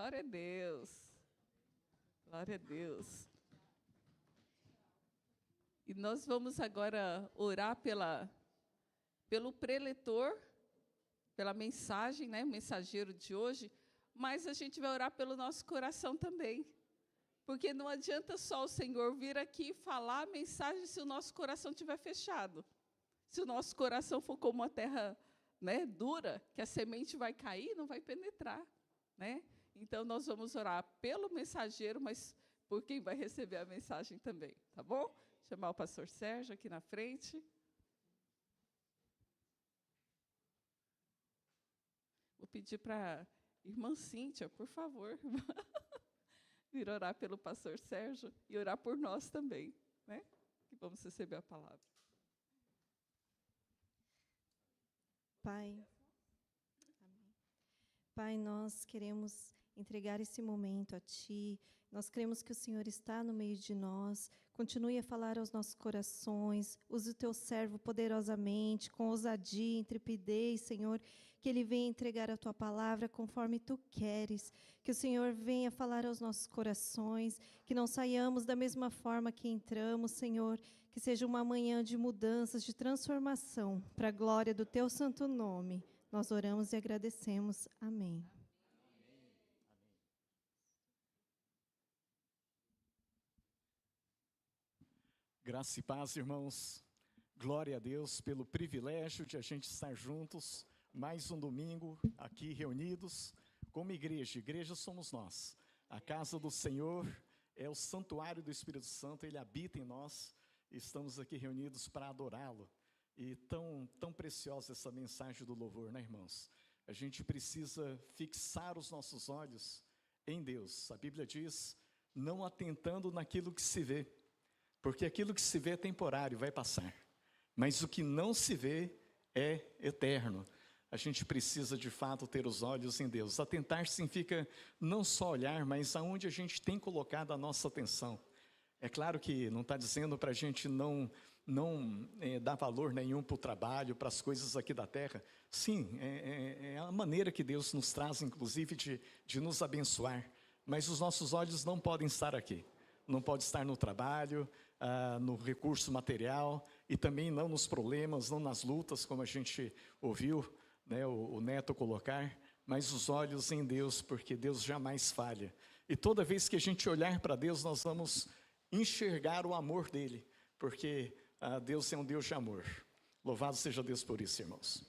Glória a Deus. Glória a Deus. E nós vamos agora orar pelo preletor, pela mensagem, né, o mensageiro de hoje, mas a gente vai orar pelo nosso coração também. Porque não adianta só o Senhor vir aqui e falar a mensagem se o nosso coração estiver fechado. Se o nosso coração for como uma terra, né, dura, que a semente vai cair, não vai penetrar, né? Então, nós vamos orar pelo mensageiro, mas por quem vai receber a mensagem também, tá bom? Chamar o pastor Sérgio aqui na frente. Vou pedir para a irmã Cíntia, por favor, vir orar pelo pastor Sérgio e orar por nós também, né? Que vamos receber a palavra. Pai, amém. Pai, nós queremos entregar esse momento a Ti. Nós cremos que o Senhor está no meio de nós. Continue a falar aos nossos corações. Use o Teu servo poderosamente, com ousadia, intrepidez, Senhor. Que Ele venha entregar a Tua palavra conforme Tu queres. Que o Senhor venha falar aos nossos corações. Que não saiamos da mesma forma que entramos, Senhor. Que seja uma manhã de mudanças, de transformação, para a glória do Teu santo nome. Nós oramos e agradecemos. Amém. Graça e paz, irmãos. Glória a Deus pelo privilégio de a gente estar juntos, mais um domingo aqui reunidos como igreja. Igreja somos nós. A casa do Senhor é o santuário do Espírito Santo, Ele habita em nós. Estamos aqui reunidos para adorá-lo. E tão preciosa essa mensagem do louvor, né, irmãos? A gente precisa fixar os nossos olhos em Deus. A Bíblia diz, não atentando naquilo que se vê, porque aquilo que se vê é temporário, vai passar. Mas o que não se vê é eterno. A gente precisa, de fato, ter os olhos em Deus. Atentar significa não só olhar, mas aonde a gente tem colocado a nossa atenção. É claro que não está dizendo para a gente não dar valor nenhum para o trabalho, para as coisas aqui da terra. Sim, é a maneira que Deus nos traz, inclusive, de nos abençoar. Mas os nossos olhos não podem estar aqui. Não pode estar no trabalho, no recurso material, e também não nos problemas, não nas lutas, como a gente ouviu, né, o Neto colocar, mas os olhos em Deus, porque Deus jamais falha. E toda vez que a gente olhar para Deus, nós vamos enxergar o amor dele, porque Deus é um Deus de amor. Louvado seja Deus por isso, irmãos.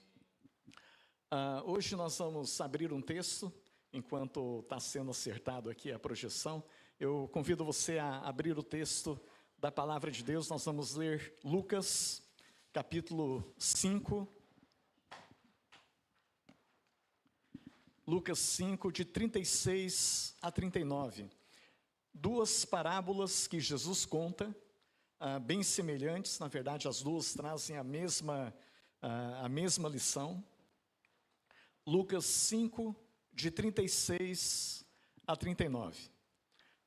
Hoje nós vamos abrir um texto, enquanto está sendo acertado aqui a projeção. Eu convido você a abrir o texto da palavra de Deus. Nós vamos ler Lucas, capítulo 5. Lucas 5, de 36 a 39. Duas parábolas que Jesus conta, bem semelhantes. Na verdade, as duas trazem a mesma lição. Lucas 5, de 36 a 39.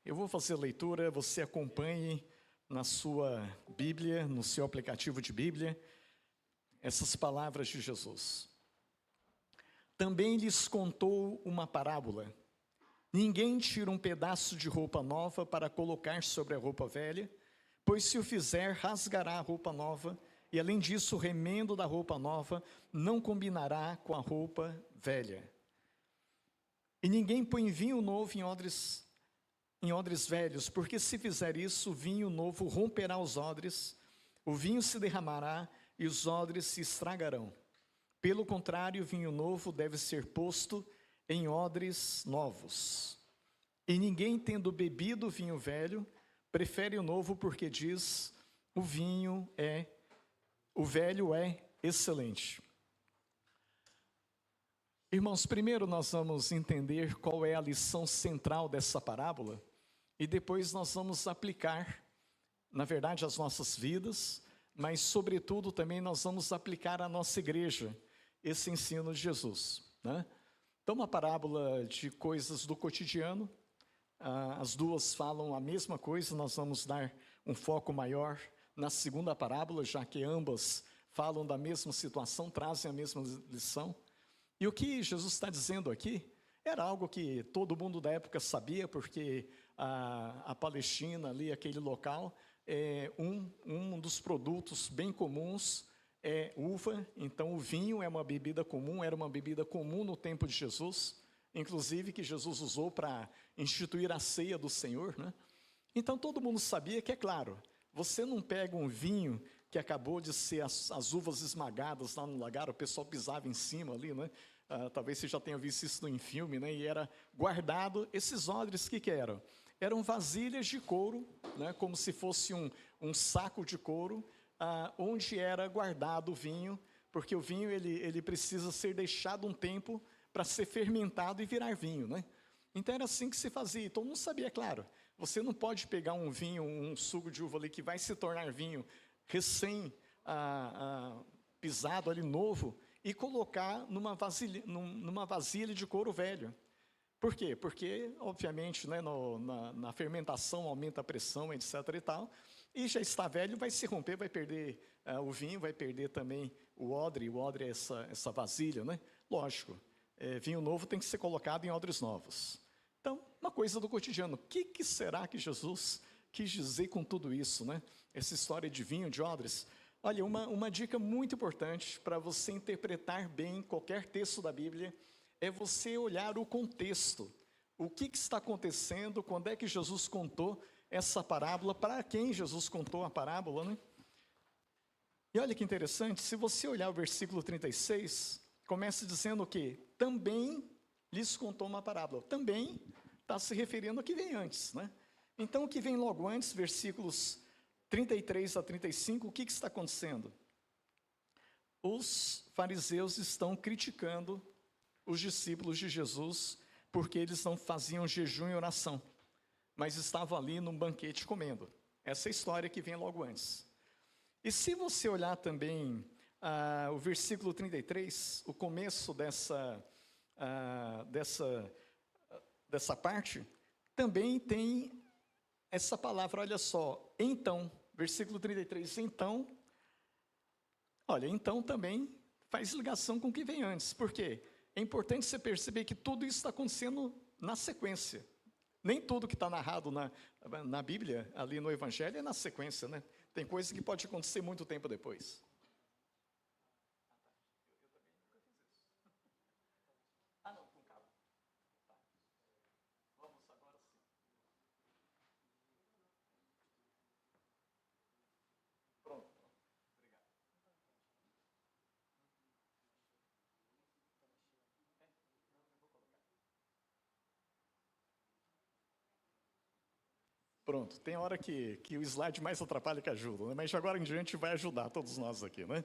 Eu vou fazer a leitura, você acompanhe na sua Bíblia, no seu aplicativo de Bíblia, essas palavras de Jesus. Também lhes contou uma parábola. Ninguém tira um pedaço de roupa nova para colocar sobre a roupa velha, pois se o fizer, rasgará a roupa nova, e além disso, o remendo da roupa nova não combinará com a roupa velha. E ninguém põe vinho novo em odres velhos, porque se fizer isso, o vinho novo romperá os odres, o vinho se derramará e os odres se estragarão. Pelo contrário, o vinho novo deve ser posto em odres novos. E ninguém, tendo bebido o vinho velho, prefere o novo, porque diz, o velho é excelente. Irmãos, primeiro nós vamos entender qual é a lição central dessa parábola, e depois nós vamos aplicar, na verdade, as nossas vidas, mas sobretudo também nós vamos aplicar à nossa igreja, esse ensino de Jesus, né? Então, uma parábola de coisas do cotidiano, as duas falam a mesma coisa. Nós vamos dar um foco maior na segunda parábola, já que ambas falam da mesma situação, trazem a mesma lição. E o que Jesus está dizendo aqui Era algo que todo mundo da época sabia, porque a Palestina, ali, aquele local, um dos produtos bem comuns é uva. Então, o vinho é uma bebida comum, era uma bebida comum no tempo de Jesus, inclusive que Jesus usou para instituir a ceia do Senhor, né? Então, todo mundo sabia que, é claro, você não pega um vinho que acabou de ser as uvas esmagadas lá no lagar, o pessoal pisava em cima ali, né? Talvez você já tenha visto isso em filme, né? E era guardado. Esses odres, que eram? Eram vasilhas de couro, né? Como se fosse um saco de couro, onde era guardado o vinho, porque o vinho ele precisa ser deixado um tempo para ser fermentado e virar vinho, né? Então era assim que se fazia. Todo mundo sabia, claro. Você não pode pegar um vinho, um suco de uva ali que vai se tornar vinho recém pisado ali, novo, e colocar numa vasilha de couro velho. Por quê? Porque, obviamente, né, na fermentação aumenta a pressão, etc. e tal, e já está velho, vai se romper, vai perder o vinho, vai perder também o odre é essa vasilha, né? Lógico, vinho novo tem que ser colocado em odres novos. Então, uma coisa do cotidiano. O que será que Jesus quis dizer com tudo isso, né? Essa história de vinho, de odres. Olha, uma dica muito importante para você interpretar bem qualquer texto da Bíblia é você olhar o contexto. O que está acontecendo, quando é que Jesus contou essa parábola, para quem Jesus contou a parábola, né? E olha que interessante, se você olhar o versículo 36, começa dizendo o quê? Também lhes contou uma parábola. Também está se referindo ao que vem antes, né? Então, o que vem logo antes, versículos 33 a 35, o que está acontecendo? Os fariseus estão criticando os discípulos de Jesus, porque eles não faziam jejum e oração, mas estavam ali num banquete comendo. Essa é a história que vem logo antes. E se você olhar também o versículo 33, o começo dessa parte, também tem essa palavra, olha só, então, versículo 33, então, olha, então também faz ligação com o que vem antes. Por quê? É importante você perceber que tudo isso está acontecendo na sequência. Nem tudo que está narrado na Bíblia, ali no Evangelho, é na sequência, né? Tem coisa que pode acontecer muito tempo depois. Pronto, tem hora que o slide mais atrapalha que ajuda, né? Mas de agora em diante vai ajudar todos nós aqui, né?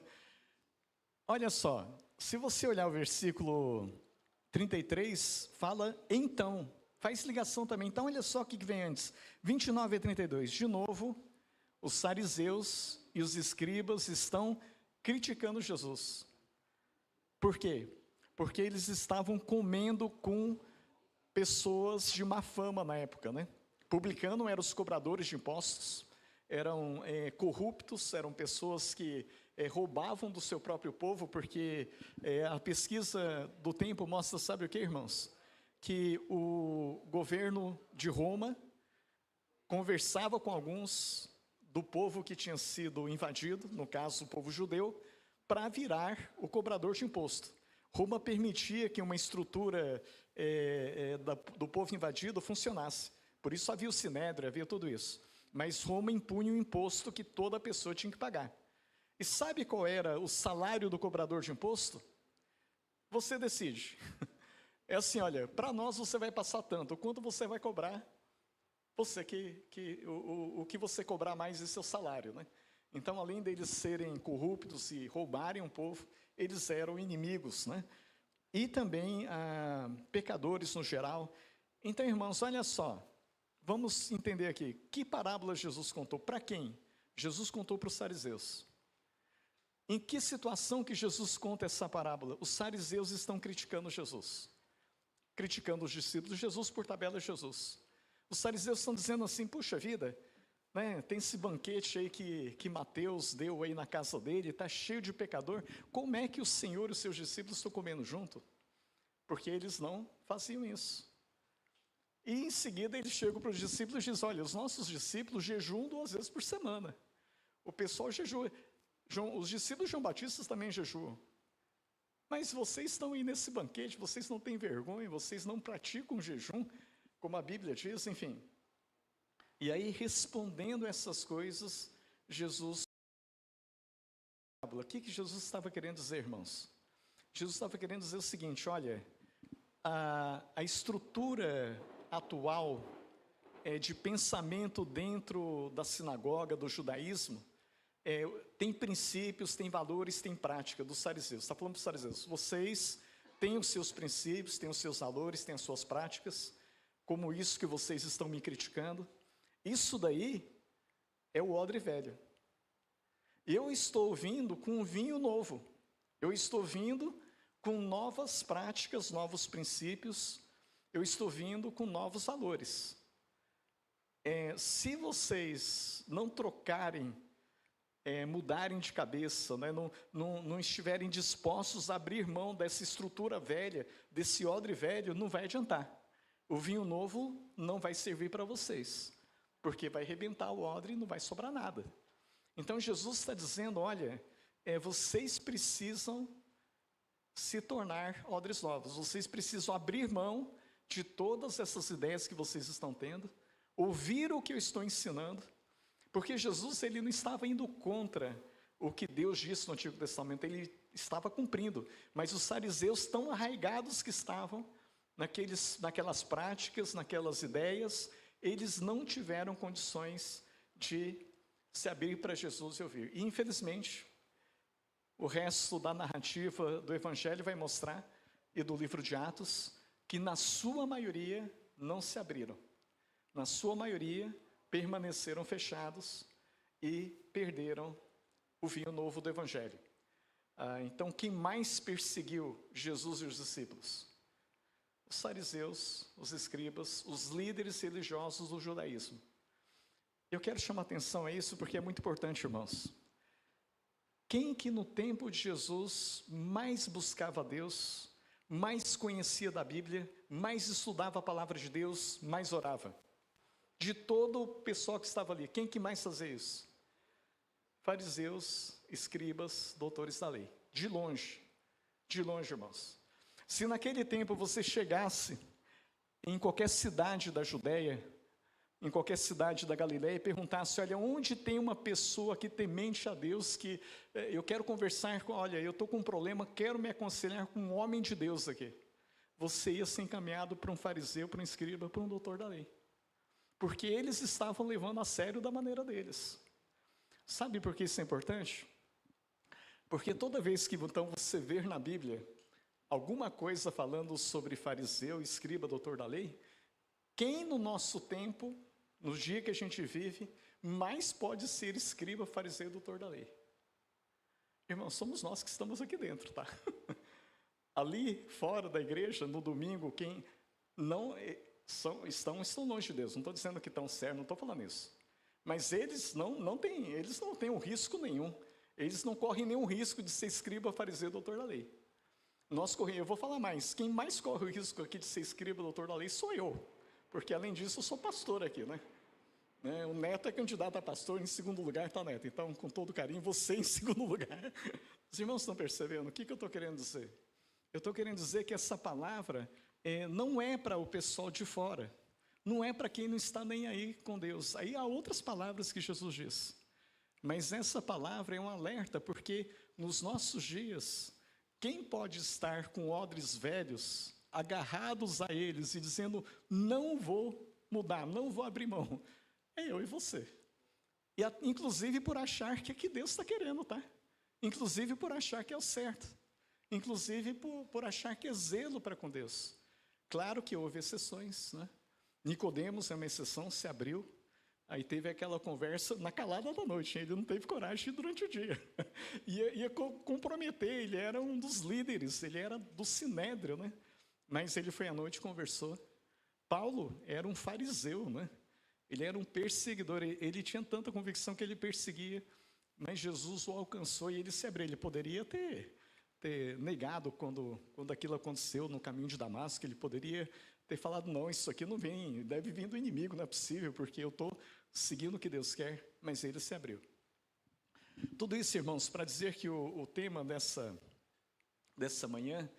Olha só, se você olhar o versículo 33, fala então, faz ligação também. Então, olha só o que vem antes, 29 a 32. De novo, os fariseus e os escribas estão criticando Jesus. Por quê? Porque eles estavam comendo com pessoas de má fama na época, né? Publicano eram os cobradores de impostos, eram corruptos, eram pessoas que roubavam do seu próprio povo, porque a pesquisa do tempo mostra, sabe o que, irmãos? Que o governo de Roma conversava com alguns do povo que tinha sido invadido, no caso o povo judeu, para virar o cobrador de imposto. Roma permitia que uma estrutura do povo invadido funcionasse. Por isso havia o sinédrio, havia tudo isso. Mas Roma impunha um imposto que toda pessoa tinha que pagar. E sabe qual era o salário do cobrador de imposto? Você decide. É assim, olha, para nós você vai passar tanto, quanto você vai cobrar, o que você cobrar mais é seu salário, né? Então, além deles serem corruptos e roubarem o povo, eles eram inimigos, né? E também pecadores no geral. Então, irmãos, olha só, vamos entender aqui, que parábola Jesus contou? Para quem? Jesus contou para os fariseus. Em que situação que Jesus conta essa parábola? Os fariseus estão criticando Jesus, criticando os discípulos de Jesus, por tabela Jesus. Os fariseus estão dizendo assim, puxa vida, né, tem esse banquete aí que Mateus deu aí na casa dele, está cheio de pecador, como é que o Senhor e os seus discípulos estão comendo junto? porque eles não faziam isso. E em seguida ele chega para os discípulos e diz: olha, os nossos discípulos jejuam 2 vezes por semana. O pessoal jejua. Os discípulos de João Batista também jejuam. Mas vocês estão aí nesse banquete, vocês não têm vergonha, vocês não praticam jejum, como a Bíblia diz, enfim. E aí, respondendo essas coisas, Jesus... O que Jesus estava querendo dizer, irmãos? Jesus estava querendo dizer o seguinte: olha, a estrutura atual de pensamento dentro da sinagoga, do judaísmo, tem princípios, tem valores, tem prática dos fariseus. Está falando para os fariseus: vocês têm os seus princípios, têm os seus valores, têm as suas práticas, como isso que vocês estão me criticando. Isso daí é o odre velho. Eu estou vindo com um vinho novo. Eu estou vindo com novas práticas, novos princípios. Eu estou vindo com novos valores. Se vocês não trocarem, mudarem de cabeça, né, não estiverem dispostos a abrir mão dessa estrutura velha, desse odre velho, não vai adiantar. O vinho novo não vai servir para vocês, porque vai arrebentar o odre e não vai sobrar nada. Então Jesus está dizendo: olha, vocês precisam se tornar odres novos, vocês precisam abrir mão de todas essas ideias que vocês estão tendo, ouvir o que eu estou ensinando, porque Jesus, ele não estava indo contra o que Deus disse no Antigo Testamento, ele estava cumprindo, mas os fariseus, tão arraigados que estavam naquelas práticas, naquelas ideias, eles não tiveram condições de se abrir para Jesus e ouvir. E, infelizmente, o resto da narrativa do Evangelho vai mostrar, e do livro de Atos, que na sua maioria não se abriram. Na sua maioria permaneceram fechados e perderam o vinho novo do Evangelho. Então, quem mais perseguiu Jesus e os discípulos? Os fariseus, os escribas, os líderes religiosos do judaísmo. Eu quero chamar atenção a isso porque é muito importante, irmãos. Quem que no tempo de Jesus mais buscava a Deus, mais conhecia da Bíblia, mais estudava a palavra de Deus, mais orava? De todo o pessoal que estava ali, quem que mais fazia isso? Fariseus, escribas, doutores da lei. De longe, irmãos. Se naquele tempo você chegasse em qualquer cidade da Judéia, em qualquer cidade da Galileia, e perguntasse: olha, onde tem uma pessoa que temente a Deus, que eu quero conversar com, olha, eu estou com um problema, quero me aconselhar com um homem de Deus aqui. Você ia ser encaminhado para um fariseu, para um escriba, para um doutor da lei. Porque eles estavam levando a sério da maneira deles. Sabe por que isso é importante? Porque toda vez que então você ver na Bíblia alguma coisa falando sobre fariseu, escriba, doutor da lei, quem no nosso tempo, no dia que a gente vive, mais pode ser escriba, fariseu e doutor da lei? Irmãos, somos nós que estamos aqui dentro, tá? Ali fora da igreja, no domingo, quem não estão longe de Deus. Não estou dizendo que estão certos, não estou falando isso. Mas eles não têm um risco nenhum. Eles não correm nenhum risco de ser escriba, fariseu, doutor da lei. Eu vou falar mais. Quem mais corre o risco aqui de ser escriba, doutor da lei, sou eu. Porque, além disso, eu sou pastor aqui, né? O Neto é candidato a pastor, em segundo lugar está Neto. Então, com todo carinho, você em segundo lugar. Os irmãos estão percebendo? O que eu estou querendo dizer? Eu estou querendo dizer que essa palavra não é para o pessoal de fora. Não é para quem não está nem aí com Deus. Aí há outras palavras que Jesus diz. Mas essa palavra é um alerta, porque nos nossos dias, quem pode estar com odres velhos, agarrados a eles e dizendo: não vou mudar, não vou abrir mão? É eu e você. E inclusive por achar que é que Deus está querendo, tá? Inclusive por achar que é o certo. Inclusive por achar que é zelo para com Deus. Claro que houve exceções, né? Nicodemos é uma exceção, se abriu. Aí teve aquela conversa na calada da noite, ele não teve coragem durante o dia. Ia comprometer, ele era um dos líderes, ele era do Sinédrio, né? Mas ele foi à noite e conversou. Paulo era um fariseu, né? Ele era um perseguidor, ele tinha tanta convicção que ele perseguia, mas Jesus o alcançou e ele se abriu. Ele poderia ter ter negado quando aquilo aconteceu no caminho de Damasco. Ele poderia ter falado, não, isso aqui não vem, deve vir do inimigo, não é possível, porque eu estou seguindo o que Deus quer, mas ele se abriu. Tudo isso, irmãos, para dizer que o tema dessa manhã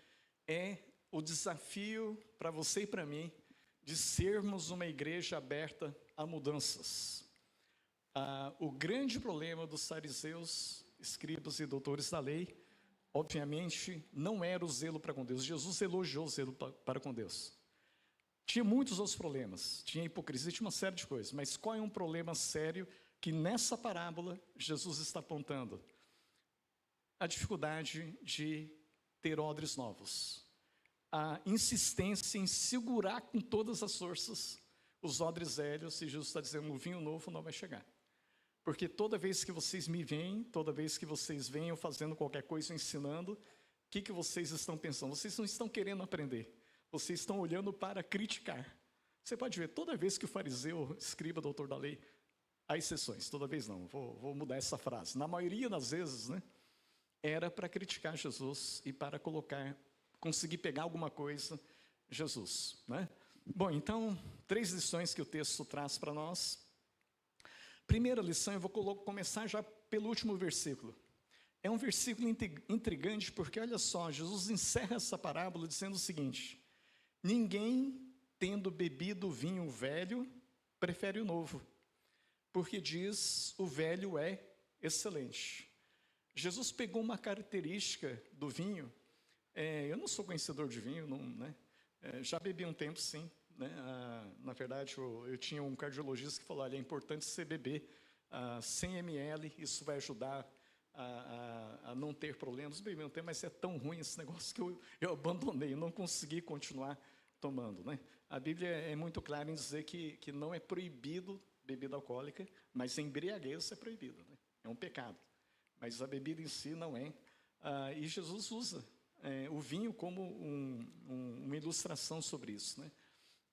é o desafio para você e para mim de sermos uma igreja aberta a mudanças. O grande problema dos fariseus, escribas e doutores da lei, obviamente, não era o zelo para com Deus. Jesus elogiou o zelo para com Deus. Tinha muitos outros problemas, tinha hipocrisia, tinha uma série de coisas, mas qual é um problema sério que nessa parábola Jesus está apontando? A dificuldade de ter odres novos, a insistência em segurar com todas as forças os odres velhos, e Jesus está dizendo, o vinho novo não vai chegar. Porque toda vez que vocês me veem, toda vez que vocês venham fazendo qualquer coisa, ensinando, o que vocês estão pensando? Vocês não estão querendo aprender, vocês estão olhando para criticar. Você pode ver, toda vez que o fariseu, escriba, doutor da lei, há exceções, toda vez não, vou mudar essa frase. Na maioria das vezes, né, era para criticar Jesus e para conseguir pegar alguma coisa, Jesus, né? Bom, então, 3 lições que o texto traz para nós. Primeira lição, eu vou começar já pelo último versículo. É um versículo intrigante, porque olha só, Jesus encerra essa parábola dizendo o seguinte: ninguém, tendo bebido vinho velho, prefere o novo, porque diz, o velho é excelente. Jesus pegou uma característica do vinho. Eu não sou conhecedor de vinho, não, né? Já bebi um tempo, sim. Né? Na verdade, eu tinha um cardiologista que falou, olha, é importante você beber 100 ml, isso vai ajudar a não ter problemas. Bebi um tempo, mas é tão ruim esse negócio que eu abandonei, não consegui continuar tomando. Né? A Bíblia é muito clara em dizer que não é proibido bebida alcoólica, mas a embriaguez é proibida, né? É um pecado. Mas a bebida em si não é. E Jesus usa o vinho como uma ilustração sobre isso, né?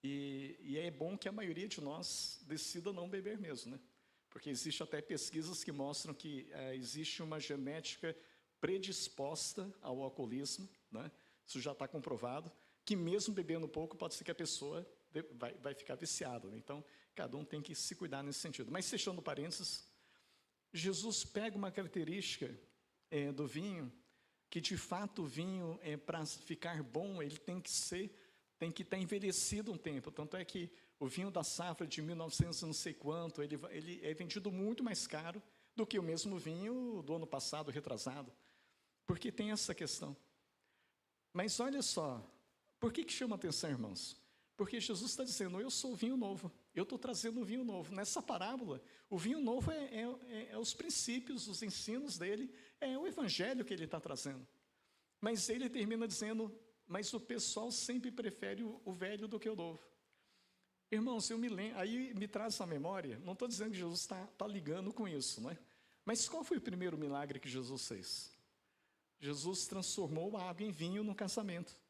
E é bom que a maioria de nós decida não beber mesmo, né? Porque existe até pesquisas que mostram que existe uma genética predisposta ao alcoolismo, né? Isso já está comprovado, que mesmo bebendo pouco, pode ser que a pessoa vai ficar viciada, né? Então, cada um tem que se cuidar nesse sentido. Mas, fechando parênteses, Jesus pega uma característica do vinho, que de fato o vinho, para ficar bom, ele tem que estar envelhecido um tempo. Tanto é que o vinho da safra de 1900 não sei quanto, ele é vendido muito mais caro do que o mesmo vinho do ano passado, retrasado. Porque tem essa questão. Mas olha só, por que chama atenção, irmãos? Porque Jesus está dizendo, eu sou o vinho novo, eu estou trazendo o vinho novo. Nessa parábola, o vinho novo é os princípios, os ensinos dele, é o evangelho que ele está trazendo. Mas ele termina dizendo, mas o pessoal sempre prefere o velho do que o novo. Irmãos, eu me lembro, aí me traz essa memória, não estou dizendo que Jesus está ligando com isso, não é? Mas qual foi o primeiro milagre que Jesus fez? Jesus transformou a água em vinho no casamento.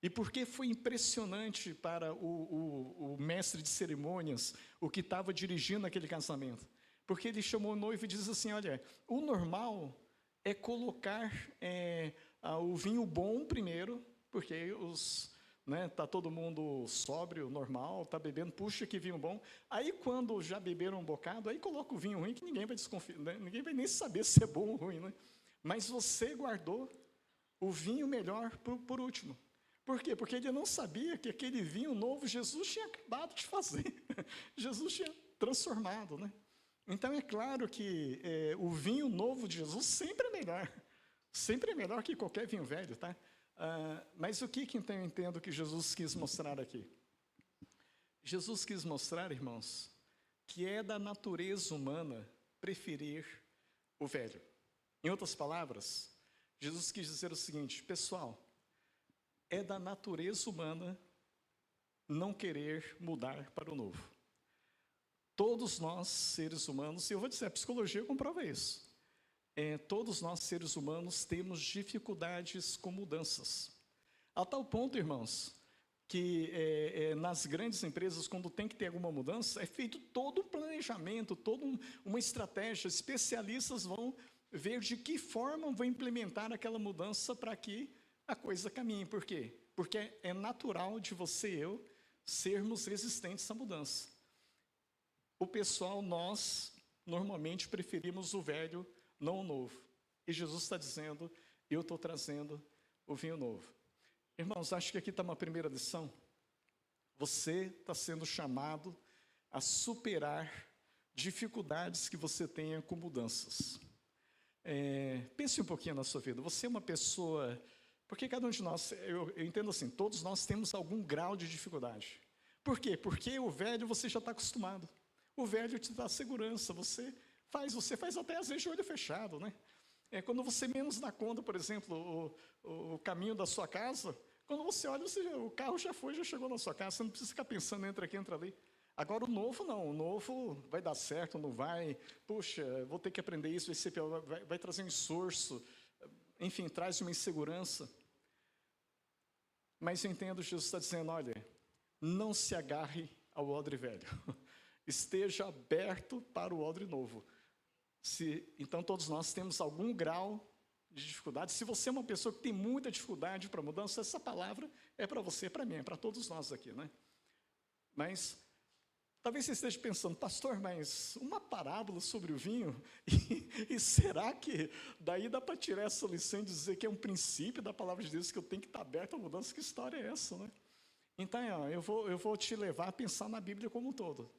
E por que foi impressionante para o mestre de cerimônias, o que estava dirigindo aquele casamento? Porque ele chamou o noivo e diz assim, olha, o normal é colocar o vinho bom primeiro, porque tá todo mundo sóbrio, normal, está bebendo, puxa que vinho bom. Aí quando já beberam um bocado, aí coloca o vinho ruim, que ninguém vai desconfiar, né? Ninguém vai nem saber se é bom ou ruim, né? Mas você guardou o vinho melhor por último. Por quê? Porque ele não sabia que aquele vinho novo Jesus tinha acabado de fazer. Jesus tinha transformado, né? Então é claro que o vinho novo de Jesus sempre é melhor. Sempre é melhor que qualquer vinho velho, tá? Mas o que então eu entendo que Jesus quis mostrar aqui? Jesus quis mostrar, irmãos, que é da natureza humana preferir o velho. Em outras palavras, Jesus quis dizer o seguinte, pessoal, é da natureza humana não querer mudar para o novo. Todos nós, seres humanos, e eu vou dizer, a psicologia comprova isso. Todos nós, seres humanos, temos dificuldades com mudanças. A tal ponto, irmãos, que nas grandes empresas, quando tem que ter alguma mudança, é feito todo um planejamento, toda uma estratégia, especialistas vão ver de que forma vou implementar aquela mudança para que a coisa caminhe. Por quê? Porque é natural de você e eu sermos resistentes à mudança. O pessoal, nós, normalmente preferimos o velho, não o novo. E Jesus está dizendo, eu estou trazendo o vinho novo. Irmãos, acho que aqui está uma primeira lição. Você está sendo chamado a superar dificuldades que você tenha com mudanças. Pense um pouquinho na sua vida. Você é uma pessoa... Porque cada um de nós, eu entendo assim, todos nós temos algum grau de dificuldade. Por quê? Porque o velho você já está acostumado. O velho te dá segurança, você faz até às vezes de olho fechado, né? Quando você menos dá conta, por exemplo, o caminho da sua casa, quando você olha, o carro já chegou na sua casa, você não precisa ficar pensando, entra aqui, entra ali. Agora o novo não, o novo vai dar certo, não vai, puxa, vou ter que aprender isso, vai trazer um esforço, enfim, traz uma insegurança. Mas eu entendo, Jesus está dizendo, olha, não se agarre ao odre velho, esteja aberto para o odre novo. Então todos nós temos algum grau de dificuldade. Se você é uma pessoa que tem muita dificuldade para mudança, essa palavra é para você, para mim, é para todos nós aqui, né? Mas talvez você esteja pensando, pastor, mas uma parábola sobre o vinho, e será que daí dá para tirar essa lição e dizer que é um princípio da palavra de Deus, que eu tenho que estar aberto à mudança? Que história é essa, né? Então, eu vou te levar a pensar na Bíblia como um todo.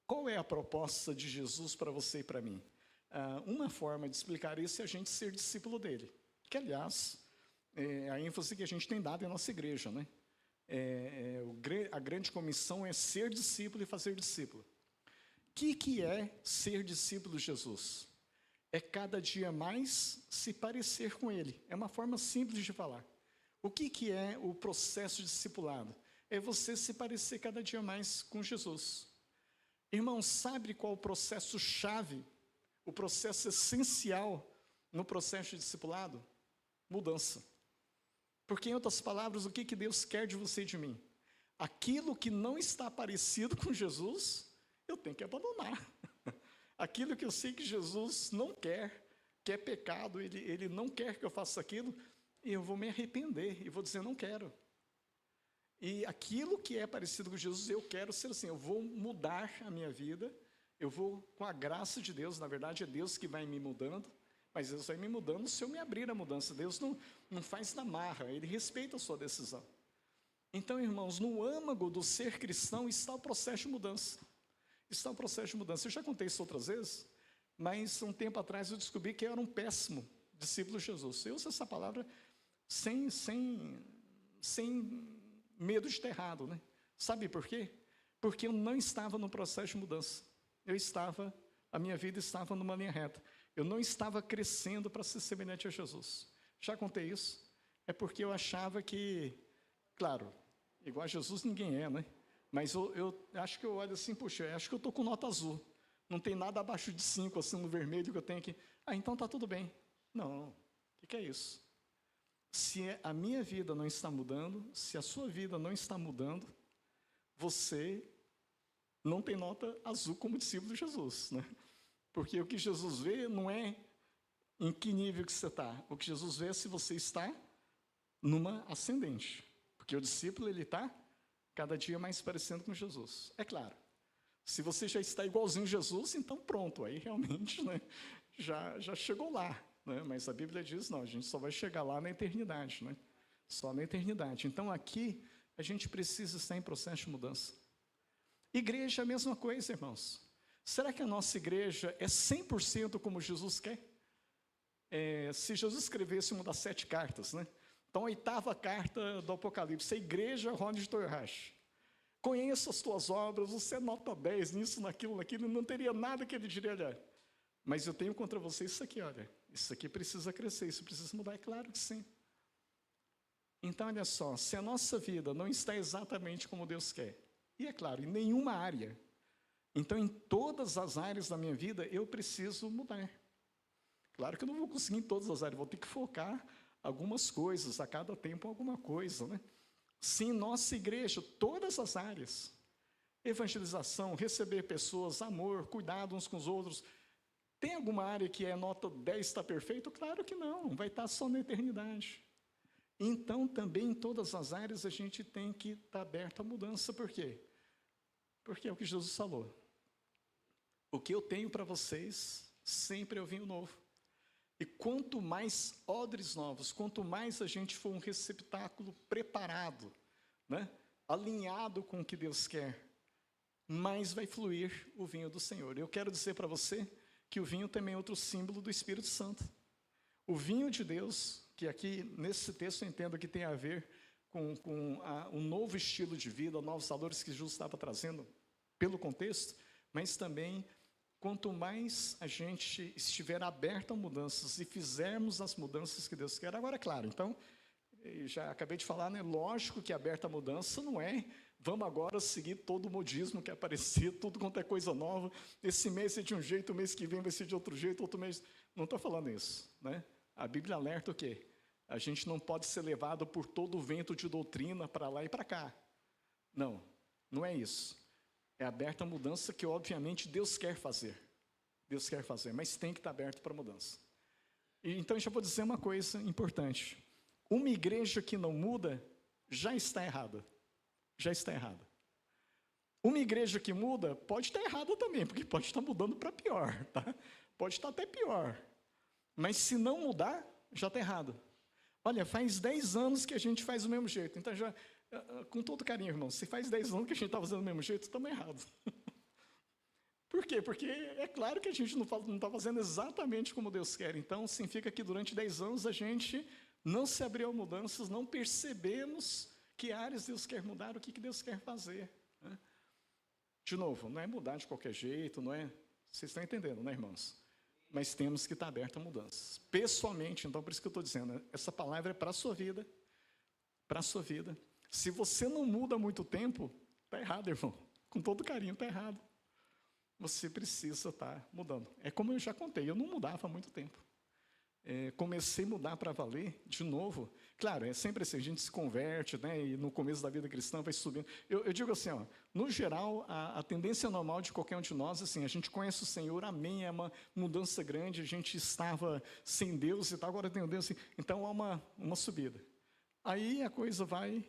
Qual é a proposta de Jesus para você e para mim? Uma forma de explicar isso é a gente ser discípulo dele, que, aliás, é a ênfase que a gente tem dado em nossa igreja, né? A grande comissão é ser discípulo e fazer discípulo. O que é ser discípulo de Jesus? É cada dia mais se parecer com ele. É uma forma simples de falar. O que é o processo de discipulado? É você se parecer cada dia mais com Jesus. Irmão, sabe qual o processo chave, o processo essencial no processo de discipulado? Mudança. Porque, em outras palavras, o que Deus quer de você e de mim? Aquilo que não está parecido com Jesus, eu tenho que abandonar. Aquilo que eu sei que Jesus não quer, que é pecado, ele não quer que eu faça aquilo, e eu vou me arrepender, e vou dizer, não quero. E aquilo que é parecido com Jesus, eu quero ser assim, eu vou mudar a minha vida, eu vou, com a graça de Deus, na verdade é Deus que vai me mudando, mas Deus vai me mudando se eu me abrir à mudança. Deus não faz na marra, Ele respeita a sua decisão. Então, irmãos, no âmago do ser cristão está o processo de mudança. Está o processo de mudança. Eu já contei isso outras vezes, mas um tempo atrás eu descobri que eu era um péssimo discípulo de Jesus. Eu uso essa palavra sem medo de estar errado, né? Sabe por quê? Porque eu não estava no processo de mudança. A minha vida estava numa linha reta. Eu não estava crescendo para ser semelhante a Jesus. Já contei isso? É porque eu achava que, claro, igual a Jesus ninguém é, né? Mas eu acho que eu olho assim, puxa, acho que eu estou com nota azul. Não tem nada abaixo de 5, assim, no vermelho que eu tenho aqui. Então está tudo bem. Não, o que é isso? Se a minha vida não está mudando, se a sua vida não está mudando, você não tem nota azul como discípulo de Jesus, né? Porque o que Jesus vê não é em que nível que você está. O que Jesus vê é se você está numa ascendente. Porque o discípulo, ele está cada dia mais parecendo com Jesus. É claro, se você já está igualzinho a Jesus, então pronto, aí realmente, né, já chegou lá. Né? Mas a Bíblia diz, não, a gente só vai chegar lá na eternidade. Né? Só na eternidade. Então aqui, a gente precisa estar em processo de mudança. Igreja é a mesma coisa, irmãos. Será que a nossa igreja é 100% como Jesus quer? Se Jesus escrevesse uma das 7 cartas, né? Então, a 8ª carta do Apocalipse, a igreja Rony de Toyorhashi. Conheço as tuas obras, você é nota 10 nisso, naquilo, não teria nada que ele diria, olha, mas eu tenho contra você isso aqui, olha, isso aqui precisa crescer, isso precisa mudar, é claro que sim. Então, olha só, se a nossa vida não está exatamente como Deus quer, e é claro, em nenhuma área, então, em todas as áreas da minha vida, eu preciso mudar. Claro que eu não vou conseguir em todas as áreas, vou ter que focar algumas coisas, a cada tempo alguma coisa, né? Sim, nossa igreja, todas as áreas, evangelização, receber pessoas, amor, cuidado uns com os outros, Tem alguma área que é nota 10 está perfeito? Claro que não, vai estar só na eternidade. Então, também em todas as áreas a gente tem que estar aberto à mudança. Por quê? Porque é o que Jesus falou. O que eu tenho para vocês sempre é o vinho novo. E quanto mais odres novos, quanto mais a gente for um receptáculo preparado, né, alinhado com o que Deus quer, mais vai fluir o vinho do Senhor. Eu quero dizer para você que o vinho também é outro símbolo do Espírito Santo. O vinho de Deus, que aqui nesse texto eu entendo que tem a ver com um novo estilo de vida, novos valores que Jesus estava trazendo pelo contexto, mas também quanto mais a gente estiver aberto a mudanças e fizermos as mudanças que Deus quer. Agora, claro, então, já acabei de falar, né? Lógico que aberta a mudança não é vamos agora seguir todo o modismo que aparecer, tudo quanto é coisa nova. Esse mês é de um jeito, o mês que vem vai ser de outro jeito, outro mês. Não estou falando isso, né? A Bíblia alerta o quê? A gente não pode ser levado por todo o vento de doutrina para lá e para cá. Não, não é isso. É aberta a mudança que, obviamente, Deus quer fazer. Deus quer fazer, mas tem que estar aberto para a mudança. E, então, já vou dizer uma coisa importante. Uma igreja que não muda, já está errada. Já está errada. Uma igreja que muda, pode estar errada também, porque pode estar mudando para pior, tá? Pode estar até pior. Mas se não mudar, já está errado. Olha, faz 10 anos que a gente faz do mesmo jeito. Então, já, com todo carinho, irmão, se faz 10 anos que a gente está fazendo do mesmo jeito, estamos errados. Por quê? Porque é claro que a gente não está fazendo exatamente como Deus quer. Então, significa que durante 10 anos a gente não se abriu a mudanças, não percebemos que áreas Deus quer mudar, o que Deus quer fazer, né? De novo, não é mudar de qualquer jeito, não é... Vocês estão entendendo, né, irmãos? Mas temos que estar abertos a mudanças. Pessoalmente, então, por isso que eu estou dizendo, essa palavra é para a sua vida, para a sua vida. Se você não muda há muito tempo, está errado, irmão. Com todo carinho, está errado. Você precisa estar mudando. É como eu já contei, eu não mudava há muito tempo. Comecei a mudar para valer de novo. Claro, é sempre assim, a gente se converte, né, e no começo da vida cristã vai subindo. Eu digo assim, ó, no geral, a tendência normal de qualquer um de nós, assim, a gente conhece o Senhor, amém, é uma mudança grande, a gente estava sem Deus e tal, agora tem o Deus, assim, então há uma subida. Aí a coisa vai,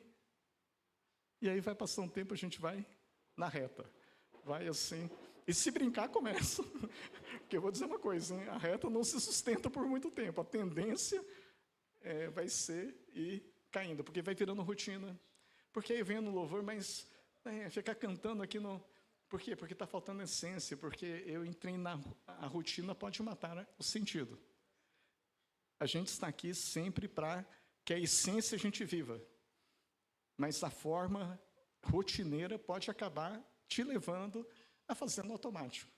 e aí vai passar um tempo, a gente vai na reta, vai assim... E se brincar, começa. Porque eu vou dizer uma coisa, hein? A reta não se sustenta por muito tempo. A tendência vai ser ir caindo, porque vai virando rotina. Porque aí vem no louvor, mas ficar cantando aqui no... Por quê? Porque está faltando essência, porque eu entrei a rotina pode matar o sentido. A gente está aqui sempre para que a essência a gente viva. Mas a forma rotineira pode acabar te levando a fazer no automático.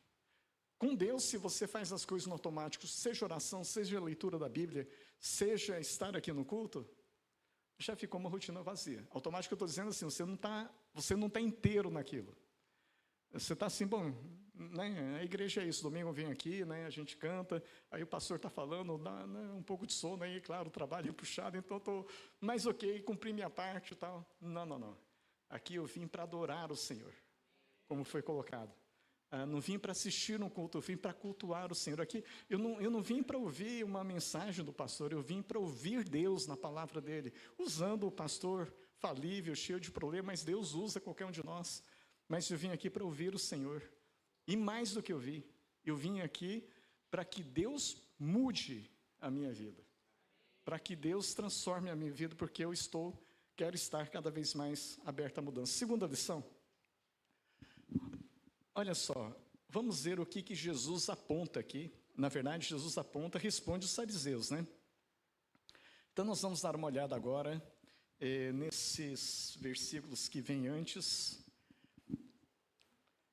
Com Deus, se você faz as coisas no automático, seja oração, seja a leitura da Bíblia, seja estar aqui no culto, já ficou uma rotina vazia. Automático eu estou dizendo assim, você não tá inteiro naquilo. Você está assim, bom, né, a igreja é isso, domingo eu venho aqui, né, a gente canta, aí o pastor está falando, dá, né, um pouco de sono aí, claro, o trabalho é puxado, então estou mais ok, cumpri minha parte e tal. Não. Aqui eu vim para adorar o Senhor, como foi colocado. Não vim para assistir um culto, eu vim para cultuar o Senhor. Aqui, eu não vim para ouvir uma mensagem do pastor, eu vim para ouvir Deus na palavra dele, usando o pastor falível, cheio de problemas, mas Deus usa qualquer um de nós. Mas eu vim aqui para ouvir o Senhor. E mais do que eu vim aqui para que Deus mude a minha vida. Para que Deus transforme a minha vida, porque eu quero estar cada vez mais aberto à mudança. Segunda lição. Olha só, vamos ver o que Jesus aponta aqui. Na verdade, Jesus responde os fariseus, né? Então, nós vamos dar uma olhada agora nesses versículos que vêm antes.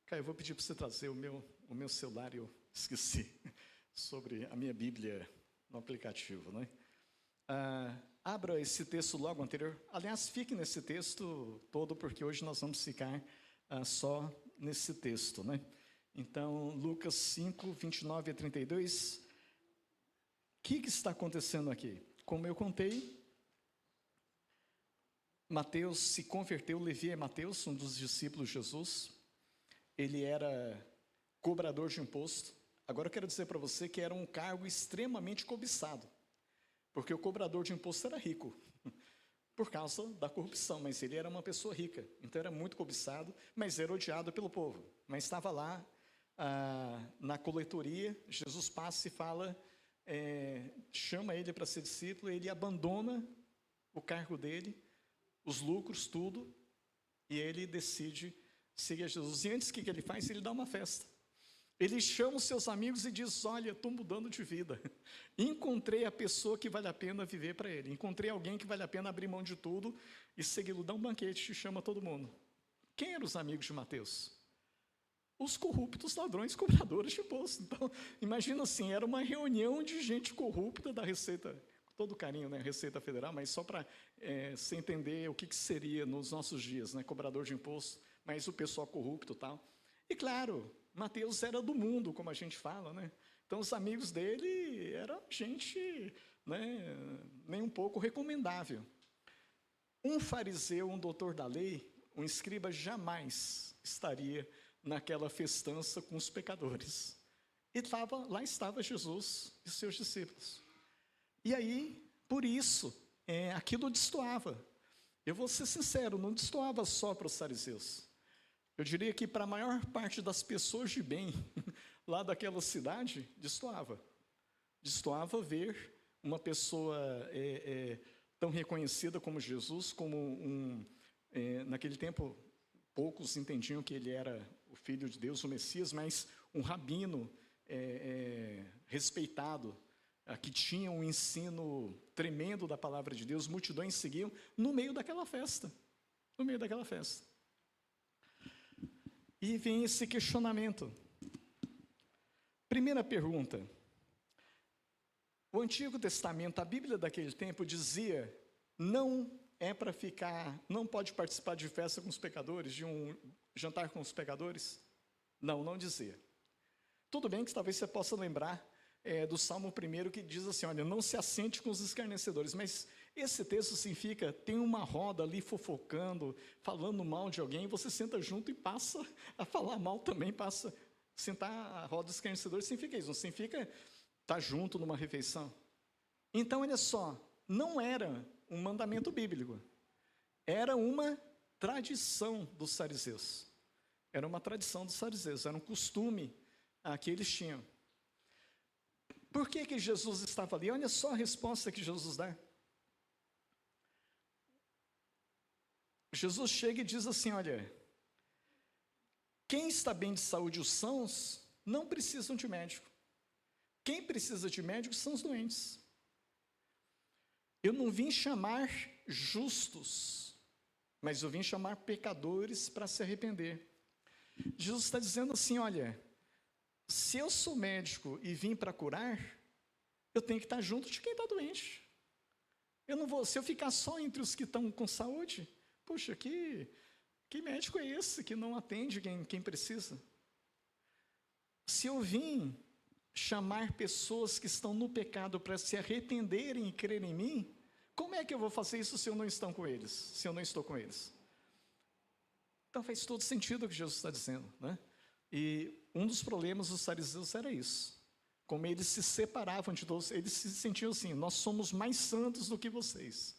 Caio, eu vou pedir para você trazer o meu celular, eu esqueci, sobre a minha Bíblia no aplicativo, né? Abra esse texto logo anterior. Aliás, fique nesse texto todo, porque hoje nós vamos ficar só nesse texto, né? Então, Lucas 5, 29 a 32. O que está acontecendo aqui? Como eu contei, Mateus se converteu, Levi é Mateus, um dos discípulos de Jesus. Ele era cobrador de imposto. Agora eu quero dizer para você que era um cargo extremamente cobiçado, porque o cobrador de imposto era rico, por causa da corrupção, mas ele era uma pessoa rica, então era muito cobiçado, mas era odiado pelo povo. Mas estava lá, na coletoria, Jesus passa e fala, chama ele para ser discípulo, ele abandona o cargo dele, os lucros, tudo, e ele decide seguir a Jesus. E antes, o que ele faz? Ele dá uma festa. Ele chama os seus amigos e diz, olha, estou mudando de vida. Encontrei a pessoa que vale a pena viver para ele. Encontrei alguém que vale a pena abrir mão de tudo e segui-lo. Dá um banquete e chama todo mundo. Quem eram os amigos de Mateus? Os corruptos ladrões cobradores de imposto. Então, imagina assim, era uma reunião de gente corrupta da Receita, com todo carinho, né, Receita Federal, mas só para você entender o que seria nos nossos dias, né, cobrador de imposto, mas o pessoal corrupto e tal. E claro, Mateus era do mundo, como a gente fala, né? Então, os amigos dele eram gente, né, nem um pouco recomendável. Um fariseu, um doutor da lei, um escriba, jamais estaria naquela festança com os pecadores. E lá estava Jesus e seus discípulos. E aí, por isso, aquilo destoava. Eu vou ser sincero, não destoava só para os fariseus. Eu diria que para a maior parte das pessoas de bem, lá daquela cidade, destoava. Destoava ver uma pessoa tão reconhecida como Jesus, como naquele tempo, poucos entendiam que ele era o Filho de Deus, o Messias, mas um rabino respeitado, que tinha um ensino tremendo da palavra de Deus, multidões seguiam no meio daquela festa. No meio daquela festa. E vem esse questionamento. Primeira pergunta. O Antigo Testamento, a Bíblia daquele tempo dizia, não é para ficar, não pode participar de festa com os pecadores, de um jantar com os pecadores? Não, não dizia. Tudo bem que talvez você possa lembrar do Salmo 1 que diz assim, olha, não se assente com os escarnecedores, mas esse texto significa, tem uma roda ali fofocando, falando mal de alguém, você senta junto e passa a falar mal também, passa a sentar a roda dos escarnecedores, significa isso, não significa estar junto numa refeição. Então, olha só, não era um mandamento bíblico, era uma tradição dos fariseus, era uma tradição dos fariseus, era um costume que eles tinham. Por que Jesus estava ali? Olha só a resposta que Jesus dá. Jesus chega e diz assim, olha, quem está bem de saúde, os sãos, não precisam de médico. Quem precisa de médico são os doentes. Eu não vim chamar justos, mas eu vim chamar pecadores para se arrepender. Jesus está dizendo assim, olha, se eu sou médico e vim para curar, eu tenho que estar junto de quem está doente. Eu não vou, se eu ficar só entre os que estão com saúde, puxa, que médico é esse que não atende quem precisa? Se eu vim chamar pessoas que estão no pecado para se arrependerem e crerem em mim, como é que eu vou fazer isso se eu não estou com eles? Se eu não estou com eles? Então faz todo sentido o que Jesus está dizendo, né? E um dos problemas dos fariseus era isso. Como eles se separavam de todos, eles se sentiam assim, nós somos mais santos do que vocês.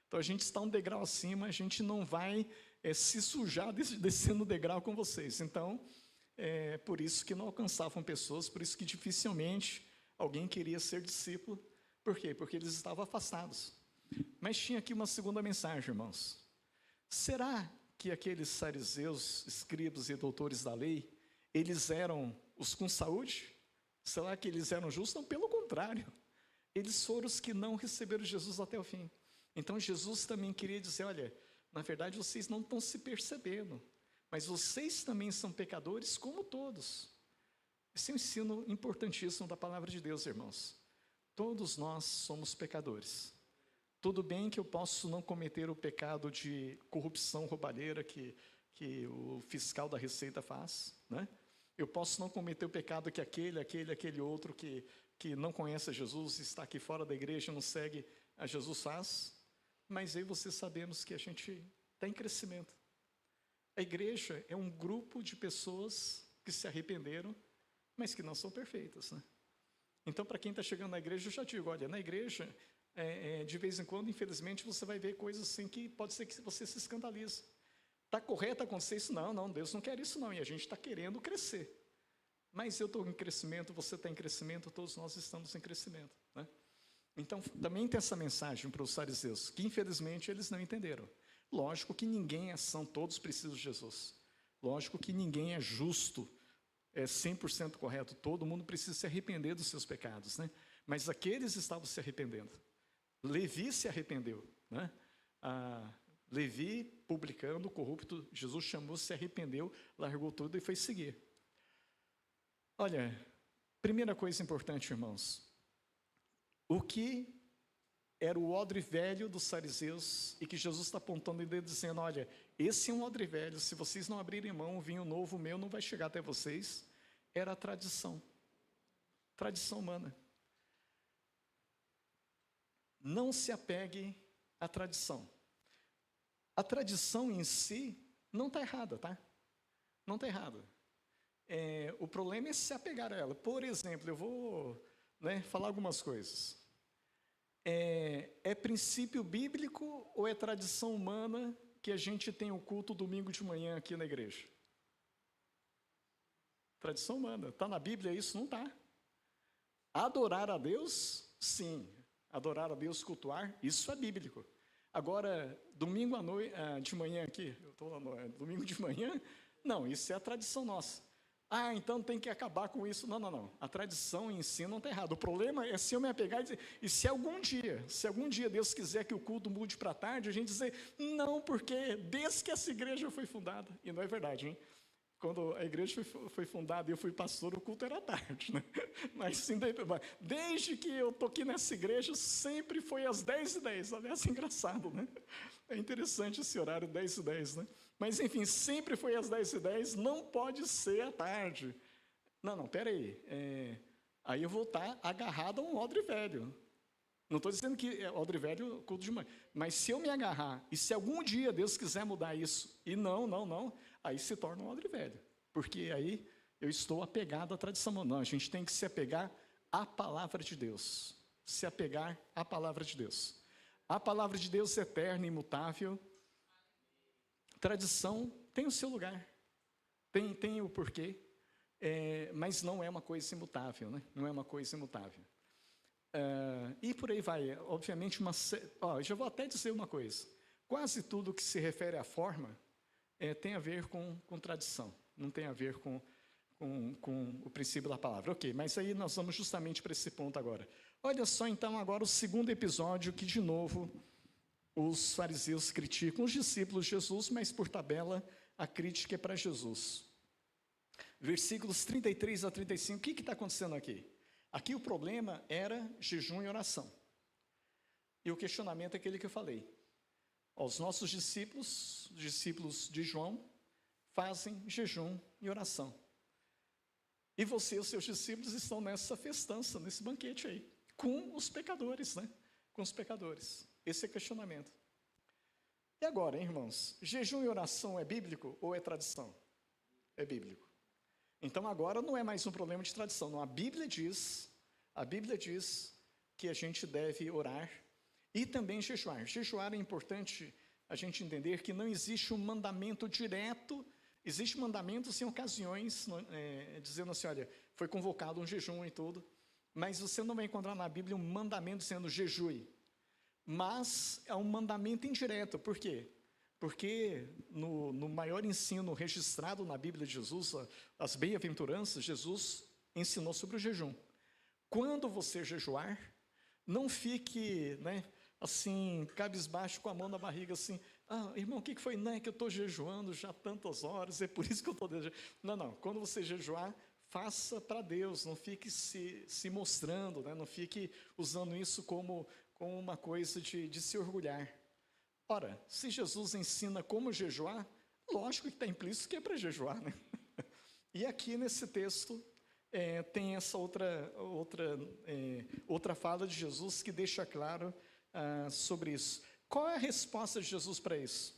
Então a gente está um degrau acima, a gente não vai se sujar descendo o degrau com vocês. Então, por isso que não alcançavam pessoas, por isso que dificilmente alguém queria ser discípulo. Por quê? Porque eles estavam afastados. Mas tinha aqui uma segunda mensagem, irmãos. Será que aqueles fariseus, escribas e doutores da lei, eles eram os com saúde? Será que eles eram justos? Não, pelo contrário. Eles foram os que não receberam Jesus até o fim. Então, Jesus também queria dizer, olha, na verdade, vocês não estão se percebendo, mas vocês também são pecadores como todos. Esse é um ensino importantíssimo da palavra de Deus, irmãos. Todos nós somos pecadores. Tudo bem que eu posso não cometer o pecado de corrupção roubalheira que o fiscal da Receita faz, né? Eu posso não cometer o pecado que aquele outro que não conhece a Jesus, está aqui fora da igreja, não segue a Jesus faz, mas eu e você sabemos que a gente está em crescimento. A igreja é um grupo de pessoas que se arrependeram mas que não são perfeitas, né? Então, para quem está chegando na igreja, eu já digo, olha, na igreja, de vez em quando, infelizmente, você vai ver coisas assim que pode ser que você se escandalize. Está correto acontecer isso? Não, Deus não quer isso não, e a gente está querendo crescer. Mas eu estou em crescimento, você está em crescimento, todos nós estamos em crescimento, né? Então, também tem essa mensagem para os fariseus, que infelizmente eles não entenderam. Lógico que ninguém são, todos precisam de Jesus. Lógico que ninguém é justo, é 100% correto, todo mundo precisa se arrepender dos seus pecados, né? Mas aqueles estavam se arrependendo. Levi se arrependeu, né? Levi, publicano, corrupto, Jesus chamou, se arrependeu, largou tudo e foi seguir. Olha, primeira coisa importante, irmãos, o que era o odre velho dos fariseus e que Jesus está apontando e dizendo, olha, esse é um odre velho, se vocês não abrirem mão, o vinho novo meu não vai chegar até vocês, era a tradição humana. Não se apegue à tradição. A tradição em si não está errada, tá? Não está errada. O problema é se apegar a ela. Por exemplo, eu vou falar algumas coisas. É princípio bíblico ou é tradição humana que a gente tem o culto domingo de manhã aqui na igreja? Tradição humana. Está na Bíblia isso? Não está. Adorar a Deus? Sim. Adorar a Deus, cultuar, isso é bíblico. Agora, domingo à noite, de manhã aqui, domingo de manhã, não, isso é a tradição nossa. Então tem que acabar com isso. Não. A tradição em si não está errada. O problema é se eu me apegar e dizer, e se algum dia Deus quiser que o culto mude para tarde, a gente dizer, não, porque desde que essa igreja foi fundada, e não é verdade, hein? Quando a igreja foi fundada e eu fui pastor, o culto era tarde, né? Mas sim, desde que eu estou aqui nessa igreja, sempre foi às 10h10. Aliás, é engraçado, né? É interessante esse horário, 10h10, né? Mas, enfim, sempre foi às 10h10, não pode ser à tarde. Não, peraí. Aí eu vou estar agarrado a um odre velho. Não estou dizendo que odre velho, culto de manhã. Mas se eu me agarrar, e se algum dia Deus quiser mudar isso, e não, aí se torna um odre velho. Porque aí eu estou apegado à tradição. Não, a gente tem que se apegar à palavra de Deus. Se apegar à palavra de Deus. A palavra de Deus é eterna e imutável. Tradição tem o seu lugar. Tem o porquê. Mas não é uma coisa imutável, né? Não é uma coisa imutável. E por aí vai. Obviamente, já vou até dizer uma coisa. Quase tudo que se refere à forma tem a ver com tradição. Não tem a ver com o princípio da palavra. Ok, mas aí nós vamos justamente para esse ponto agora. Olha só, então, agora o segundo episódio que, de novo, os fariseus criticam os discípulos de Jesus, mas, por tabela, a crítica é para Jesus. Versículos 33 a 35, o que está acontecendo aqui? Aqui o problema era jejum e oração. E o questionamento é aquele que eu falei. Os nossos discípulos de João, fazem jejum e oração. E você e os seus discípulos estão nessa festança, nesse banquete aí, com os pecadores, né? Com os pecadores. Esse é o questionamento. E agora, hein, irmãos? Jejum e oração é bíblico ou é tradição? É bíblico. Então agora não é mais um problema de tradição. Não, a Bíblia diz que a gente deve orar e também jejuar. Jejuar é importante a gente entender que não existe um mandamento direto. Existe mandamentos em ocasiões, dizendo assim, olha, foi convocado um jejum e tudo, mas você não vai encontrar na Bíblia um mandamento dizendo jejue. Mas é um mandamento indireto. Por quê? Porque no maior ensino registrado na Bíblia de Jesus, as bem-aventuranças, Jesus ensinou sobre o jejum. Quando você jejuar, não fique, assim, cabisbaixo com a mão na barriga, assim, irmão, o que foi? Não, é que eu estou jejuando já tantas horas, é por isso que eu estou jejuando. Não, quando você jejuar, faça para Deus, não fique se mostrando, não fique usando isso como uma coisa de se orgulhar. Ora, se Jesus ensina como jejuar, lógico que está implícito que é para jejuar, né? E aqui nesse texto tem essa outra fala de Jesus que deixa claro sobre isso. Qual é a resposta de Jesus para isso?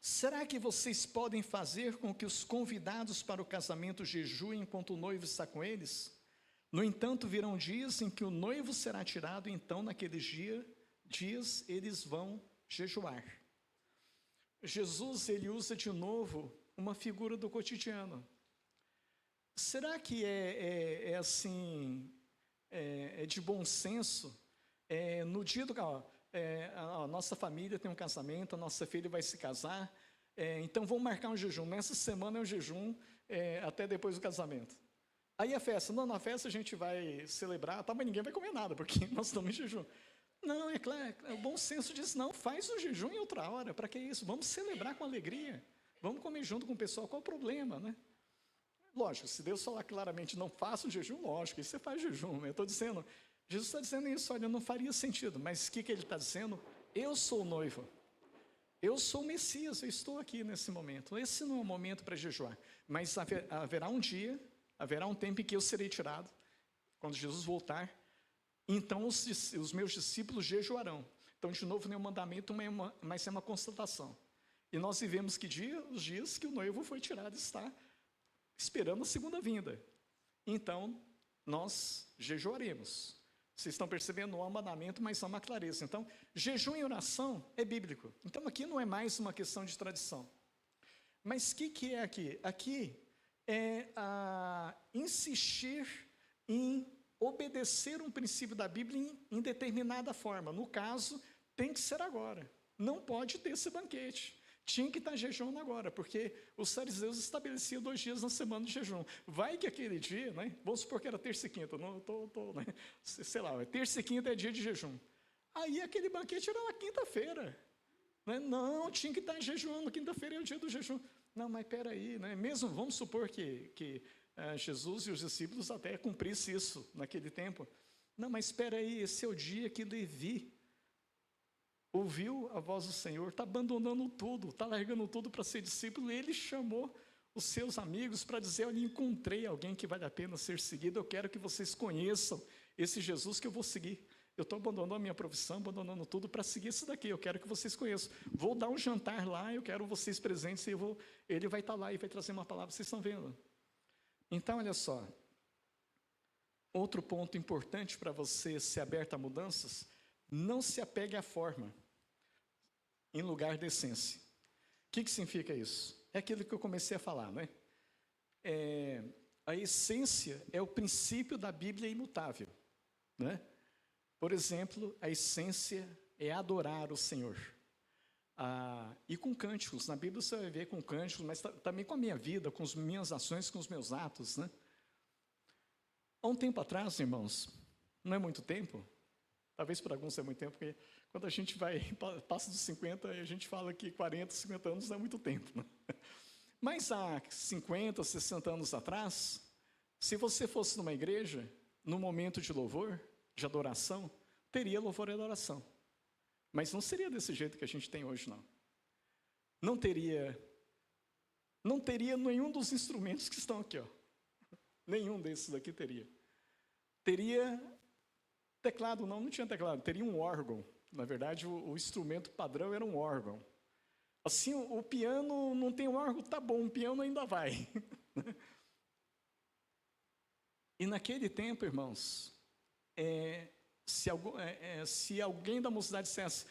Será que vocês podem fazer com que os convidados para o casamento jejuem enquanto o noivo está com eles? No entanto, virão dias em que o noivo será tirado, então naqueles dias eles vão jejuar. Jesus, ele usa de novo uma figura do cotidiano. Será que é de bom senso? No dia do a nossa família tem um casamento, a nossa filha vai se casar, então vamos marcar um jejum. Nessa semana é um jejum até depois do casamento. Aí a festa, não, na festa a gente vai celebrar, tá, mas ninguém vai comer nada, porque nós estamos em jejum. Não, é claro, o bom senso diz, não, faz o jejum em outra hora, para que isso? Vamos celebrar com alegria, vamos comer junto com o pessoal, qual o problema, né? Lógico, se Deus falar claramente, não faça o jejum, lógico, aí você faz jejum, eu estou dizendo, Jesus está dizendo isso, olha, não faria sentido, mas o que ele está dizendo? Eu sou o noivo, eu sou o Messias, eu estou aqui nesse momento, esse não é o momento para jejuar, mas haverá um dia, haverá um tempo em que eu serei tirado, quando Jesus voltar, então os meus discípulos jejuarão. Então, de novo, não é um mandamento, mas é uma constatação. E nós vivemos que os dias que o noivo foi tirado, está esperando a segunda vinda. Então, nós jejuaremos. Vocês estão percebendo, não há um mandamento, mas há uma clareza. Então, jejum e oração é bíblico. Então, aqui não é mais uma questão de tradição. Mas o que é aqui? Aqui é insistir em obedecer um princípio da Bíblia em determinada forma. No caso, tem que ser agora. Não pode ter esse banquete. Tinha que estar jejuando agora, porque os fariseus estabeleciam 2 dias na semana de jejum. Vai que aquele dia, né? Vamos supor que era terça e quinta, né? Sei lá, terça e quinta é dia de jejum. Aí aquele banquete era na quinta-feira. Né? Não, tinha que estar jejuando, quinta-feira é o dia do jejum. Não, mas peraí, né? Mesmo vamos supor que Jesus e os discípulos até cumprissem isso naquele tempo. Não, mas espera aí, esse é o dia que Levi ouviu a voz do Senhor, está abandonando tudo, está largando tudo para ser discípulo, e ele chamou os seus amigos para dizer, olha, encontrei alguém que vale a pena ser seguido, eu quero que vocês conheçam esse Jesus que eu vou seguir. Eu estou abandonando a minha profissão, abandonando tudo para seguir esse daqui, eu quero que vocês conheçam. Vou dar um jantar lá, eu quero vocês presentes, ele vai estar lá e vai trazer uma palavra, vocês estão vendo? Então, olha só, outro ponto importante para você ser aberto a mudanças, não se apegue à forma, em lugar da essência. O que significa isso? É aquilo que eu comecei a falar, né? A essência é o princípio da Bíblia imutável, né? Por exemplo, a essência é adorar o Senhor. E com cânticos, na Bíblia você vai ver com cânticos, mas também com a minha vida, com as minhas ações, com os meus atos, né? Há um tempo atrás, irmãos, não é muito tempo, talvez para alguns é muito tempo, porque quando a gente passa dos 50, a gente fala que 40, 50 anos não é muito tempo, né? Mas há 50, 60 anos atrás, se você fosse numa igreja, num momento de louvor, de adoração, teria louvor e adoração. Mas não seria desse jeito que a gente tem hoje, não. Não teria nenhum dos instrumentos que estão aqui, ó. Nenhum desses aqui teria. Teria teclado, não tinha teclado, teria um órgão. Na verdade, o instrumento padrão era um órgão. Assim, o piano não tem um órgão, tá bom, o piano ainda vai. E naquele tempo, irmãos, se alguém da mocidade dissesse,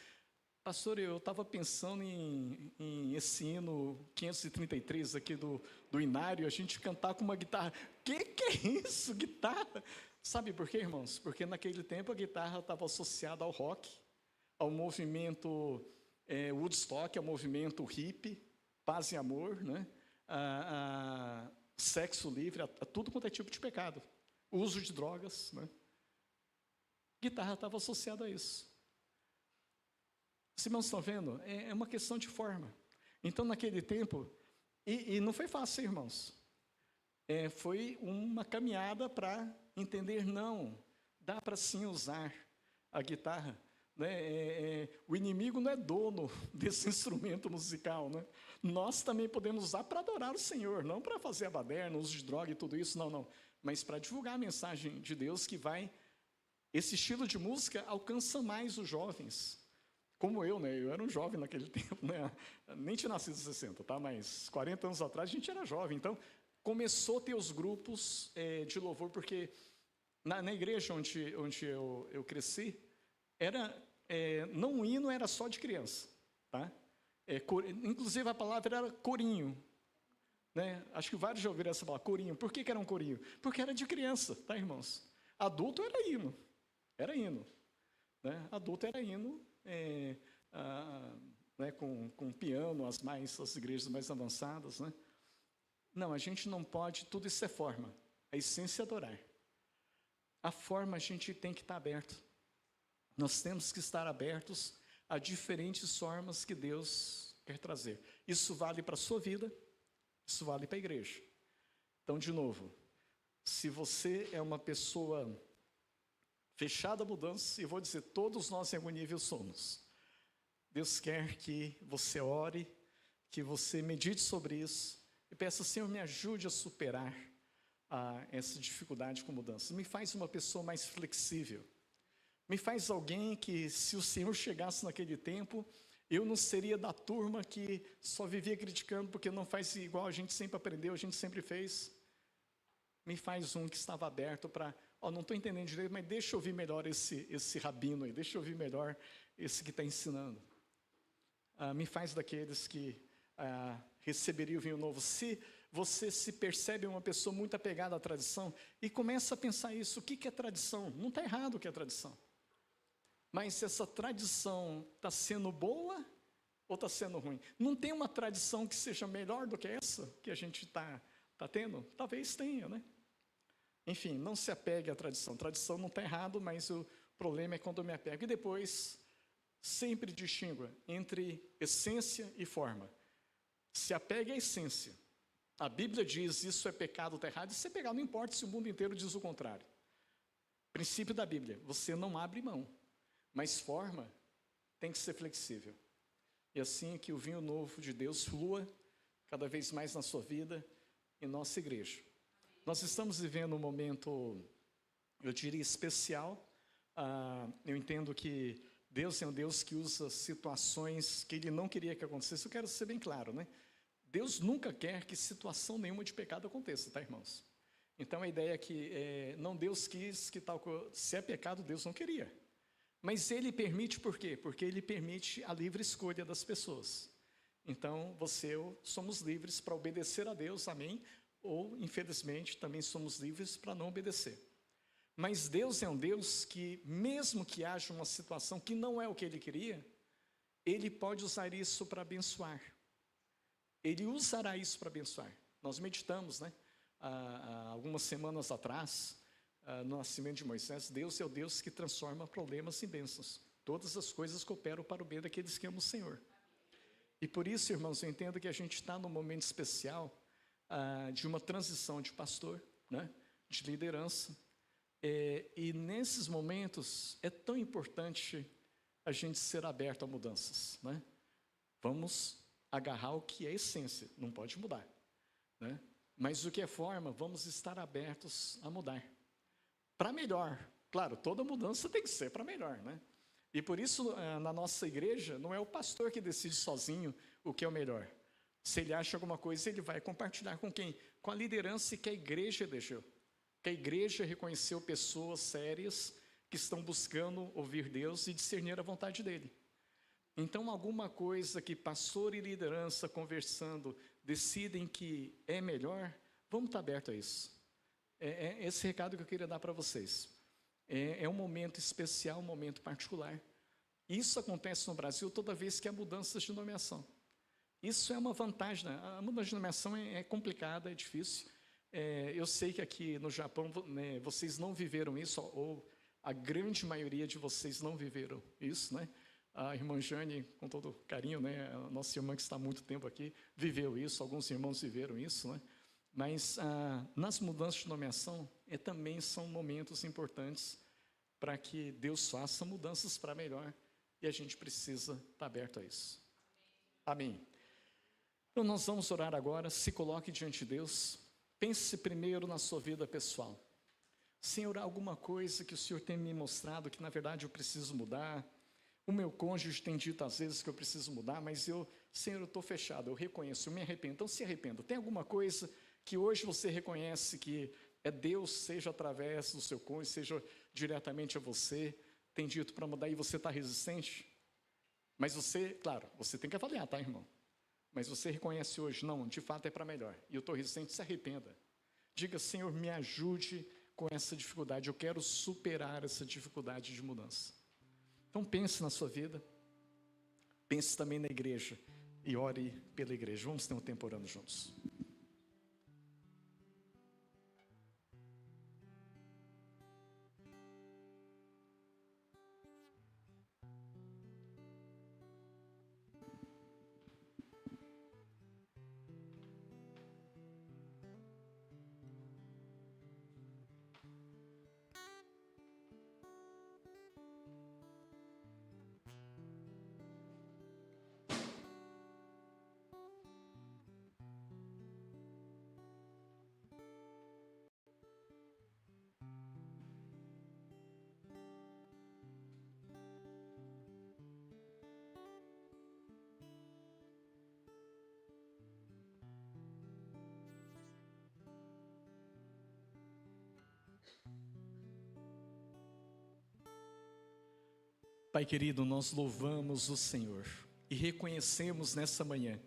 pastor, eu estava pensando em esse hino 533 aqui do Inário, a gente cantar com uma guitarra. Que é isso, guitarra? Sabe por quê, irmãos? Porque naquele tempo a guitarra estava associada ao rock, ao movimento Woodstock, ao movimento hippie, paz e amor, né? a sexo livre, a tudo quanto é tipo de pecado. O uso de drogas, né? Guitarra estava associada a isso. Os irmãos estão vendo? É uma questão de forma. Então, naquele tempo, e não foi fácil, irmãos. Foi uma caminhada para entender, não, dá para sim usar a guitarra. Né? O inimigo não é dono desse instrumento musical. Né? Nós também podemos usar para adorar o Senhor, não para fazer a baderna, uso de droga e tudo isso, não. Mas para divulgar a mensagem de Deus que vai... Esse estilo de música alcança mais os jovens. como eu, né? Eu era um jovem naquele tempo, né? Nem tinha nascido em 60, tá? Mas 40 anos atrás a gente era jovem. Então, começou a ter os grupos de louvor, porque na igreja onde eu cresci, não o hino era só de criança, tá? Inclusive a palavra era corinho, né? Acho que vários já ouviram essa palavra, corinho. Por que era um corinho? Porque era de criança, tá, irmãos? Adulto era hino, né? Adulto era hino, né, com piano, as igrejas mais avançadas, né? Não, a gente não pode, tudo isso é forma, a essência é adorar. A forma a gente tem que estar aberto. Nós temos que estar abertos a diferentes formas que Deus quer trazer. Isso vale para a sua vida, isso vale para a igreja. Então, de novo, se você é uma pessoa fechada a mudança, e vou dizer, todos nós em algum nível somos. Deus quer que você ore, que você medite sobre isso, e peça, Senhor, me ajude a superar essa dificuldade com mudança. Me faz uma pessoa mais flexível. Me faz alguém que, se o Senhor chegasse naquele tempo, eu não seria da turma que só vivia criticando porque não faz igual a gente sempre aprendeu, a gente sempre fez. Me faz um que estava aberto para, não estou entendendo direito, mas deixa eu ouvir melhor esse rabino aí, deixa eu ouvir melhor esse que está ensinando. Me faz daqueles que receberia o vinho novo. Se você se percebe uma pessoa muito apegada à tradição e começa a pensar isso, o que é tradição? Não está errado o que é tradição. Mas se essa tradição está sendo boa ou está sendo ruim? Não tem uma tradição que seja melhor do que essa que a gente está tendo? Talvez tenha, né? Enfim, não se apegue à tradição. Tradição não está errado, mas o problema é quando eu me apego. E depois, sempre distingua entre essência e forma. Se apegue à essência. A Bíblia diz, isso é pecado, está errado. Isso é pecado, não importa se o mundo inteiro diz o contrário. Princípio da Bíblia, você não abre mão. Mas forma tem que ser flexível. E assim que o vinho novo de Deus flua cada vez mais na sua vida e nossa igreja. Nós estamos vivendo um momento, eu diria, especial. Eu entendo que Deus é um Deus que usa situações que Ele não queria que acontecesse. Eu quero ser bem claro, né? Deus nunca quer que situação nenhuma de pecado aconteça, tá, irmãos? Então a ideia é que não Deus quis que tal coisa, se é pecado, Deus não queria. Mas Ele permite por quê? Porque Ele permite a livre escolha das pessoas. Então você e eu somos livres para obedecer a Deus, amém? Ou, infelizmente, também somos livres para não obedecer. Mas Deus é um Deus que, mesmo que haja uma situação que não é o que Ele queria, Ele pode usar isso para abençoar. Ele usará isso para abençoar. Nós meditamos, né? Há algumas semanas atrás, no nascimento de Moisés, Deus é o Deus que transforma problemas em bênçãos. Todas as coisas cooperam para o bem daqueles que amam o Senhor. E por isso, irmãos, eu entendo que a gente está num momento especial de uma transição de pastor, né? De liderança. E nesses momentos é tão importante a gente ser aberto a mudanças, né? Vamos agarrar o que é essência, não pode mudar, né? Mas o que é forma, vamos estar abertos a mudar. Para melhor, claro, toda mudança tem que ser para melhor, né? E por isso, na nossa igreja, não é o pastor que decide sozinho o que é o melhor. Se ele acha alguma coisa, ele vai compartilhar com quem? Com a liderança que a igreja elegeu. Que a igreja reconheceu pessoas sérias que estão buscando ouvir Deus e discernir a vontade dEle. Então, alguma coisa que pastor e liderança conversando decidem que é melhor, vamos estar abertos a isso. É esse recado que eu queria dar para vocês. É um momento especial, um momento particular. Isso acontece no Brasil toda vez que há mudanças de nomeação. Isso é uma vantagem, né? A mudança de nomeação é complicada, é difícil. Eu sei que aqui no Japão, né, vocês não viveram isso, ou a grande maioria de vocês não viveram isso, né? A irmã Jane, com todo carinho, né, a nossa irmã que está há muito tempo aqui, viveu isso, alguns irmãos viveram isso, né? Mas nas mudanças de nomeação, também são momentos importantes para que Deus faça mudanças para melhor, e a gente precisa estar aberto a isso. Amém. Então nós vamos orar agora, se coloque diante de Deus, pense primeiro na sua vida pessoal. Senhor, há alguma coisa que o Senhor tem me mostrado que na verdade eu preciso mudar, O meu cônjuge tem dito às vezes que eu preciso mudar, mas Senhor, eu estou fechado, eu reconheço, eu me arrependo. Então se arrependa. Tem alguma coisa que hoje você reconhece que é Deus, seja através do seu cônjuge, seja diretamente a você, tem dito para mudar e você está resistente? Mas você, claro, você tem que avaliar, tá, irmão? Mas você reconhece hoje, não, de fato é para melhor. E eu estou resistente, se arrependa. Diga, Senhor, me ajude com essa dificuldade, eu quero superar essa dificuldade de mudança. Então pense na sua vida, pense também na igreja e ore pela igreja. Vamos ter um tempo orando juntos. Pai querido, nós louvamos o Senhor e reconhecemos nessa manhã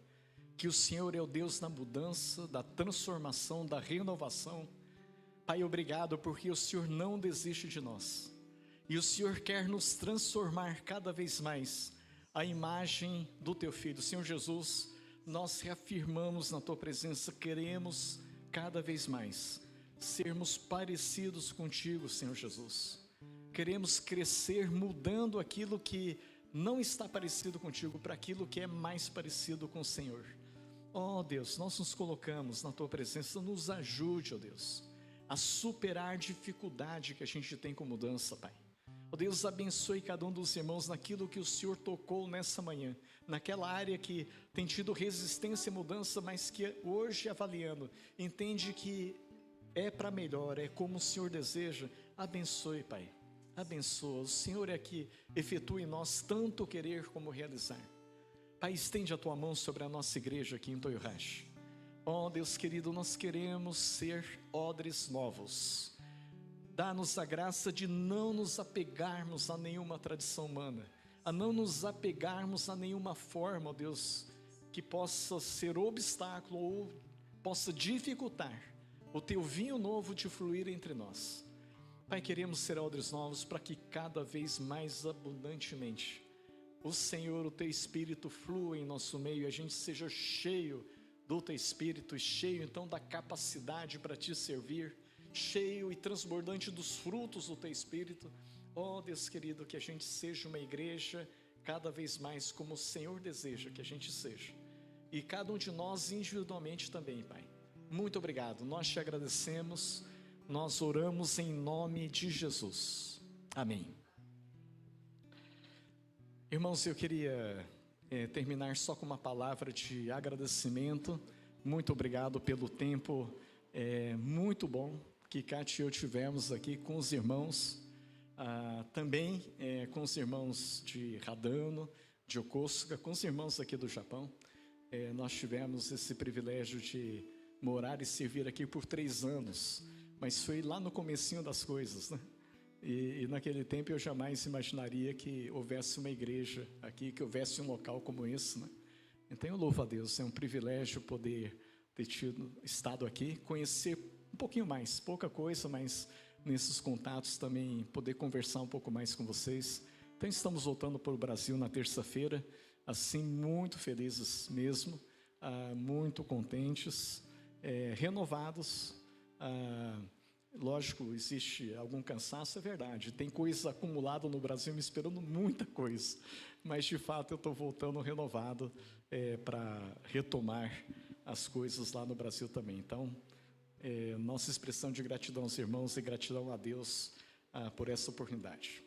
que o Senhor é o Deus da mudança, da transformação, da renovação. Pai, obrigado porque o Senhor não desiste de nós e o Senhor quer nos transformar cada vez mais à imagem do Teu Filho. Senhor Jesus, nós reafirmamos na Tua presença, queremos cada vez mais sermos parecidos contigo, Senhor Jesus. Queremos crescer mudando aquilo que não está parecido contigo para aquilo que é mais parecido com o Senhor. Oh Deus, nós nos colocamos na Tua presença, nos ajude, oh Deus, a superar a dificuldade que a gente tem com mudança, Pai. Oh Deus, abençoe cada um dos irmãos naquilo que o Senhor tocou nessa manhã, naquela área que tem tido resistência e mudança, mas que hoje avaliando, entende que é para melhor, é como o Senhor deseja. Abençoe, Pai. Abençoa, o Senhor é que efetua em nós tanto querer como realizar. Pai, estende a Tua mão sobre a nossa igreja aqui em Toyohashi. Oh Deus querido, nós queremos ser odres novos. Dá-nos a graça de não nos apegarmos a nenhuma tradição humana, a não nos apegarmos a nenhuma forma, oh Deus, que possa ser obstáculo ou possa dificultar o Teu vinho novo de fluir entre nós. Pai, queremos ser odres novos para que cada vez mais abundantemente o Senhor, o Teu Espírito flua em nosso meio, a gente seja cheio do Teu Espírito, cheio então da capacidade para Te servir, cheio e transbordante dos frutos do Teu Espírito. Oh Deus querido, que a gente seja uma igreja cada vez mais como o Senhor deseja que a gente seja, e cada um de nós individualmente também, Pai. Muito obrigado, nós Te agradecemos. Nós oramos em nome de Jesus. Amém. Irmãos, eu queria terminar só com uma palavra de agradecimento. Muito obrigado pelo tempo muito bom que Cátia e eu tivemos aqui com os irmãos. Também com os irmãos de Radano, de Yokosuka, com os irmãos aqui do Japão. Nós tivemos esse privilégio de morar e servir aqui por 3 anos. Mas foi lá no comecinho das coisas, né? E naquele tempo eu jamais imaginaria que houvesse uma igreja aqui, que houvesse um local como esse, né? Então eu louvo a Deus, é um privilégio poder ter estado aqui, conhecer um pouquinho mais, pouca coisa, mas nesses contatos também poder conversar um pouco mais com vocês. Então estamos voltando para o Brasil na terça-feira, assim muito felizes mesmo, muito contentes, renovados. Lógico, existe algum cansaço, é verdade, tem coisa acumulada no Brasil me esperando muita coisa, mas de fato eu estou voltando renovado para retomar as coisas lá no Brasil também. Então, nossa expressão de gratidão aos irmãos e gratidão a Deus por essa oportunidade.